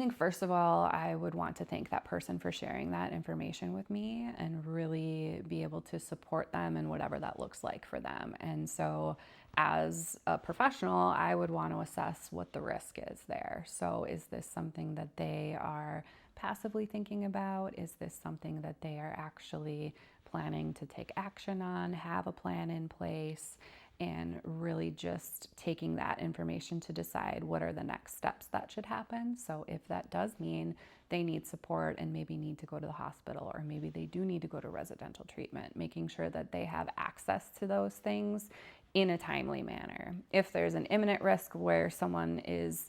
think first of all, I would want to thank that person for sharing that information with me and really be able to support them in whatever that looks like for them. And so, as a professional, I would want to assess what the risk is there. So, is this something that they are passively thinking about? Is this something that they are actually planning to take action on, have a plan in place? And really just taking that information to decide what are the next steps that should happen. So if that does mean they need support and maybe need to go to the hospital, or maybe they do need to go to residential treatment, making sure that they have access to those things in a timely manner. If there's an imminent risk where someone is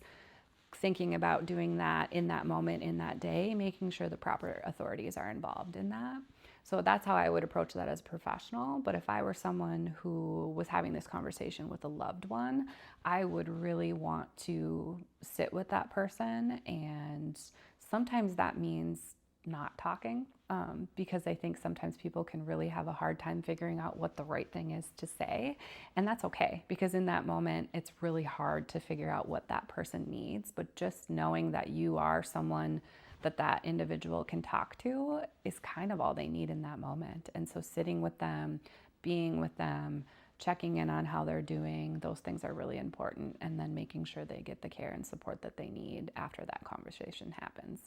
thinking about doing that in that moment, in that day, making sure the proper authorities are involved in that. So that's how I would approach that as a professional. But if I were someone who was having this conversation with a loved one, I would really want to sit with that person. And sometimes that means not talking, because I think sometimes people can really have a hard time figuring out what the right thing is to say. And that's okay, because in that moment, it's really hard to figure out what that person needs. But just knowing that you are someone that that individual can talk to is kind of all they need in that moment. And so sitting with them, being with them, checking in on how they're doing, those things are really important. And then making sure they get the care and support that they need after that conversation happens.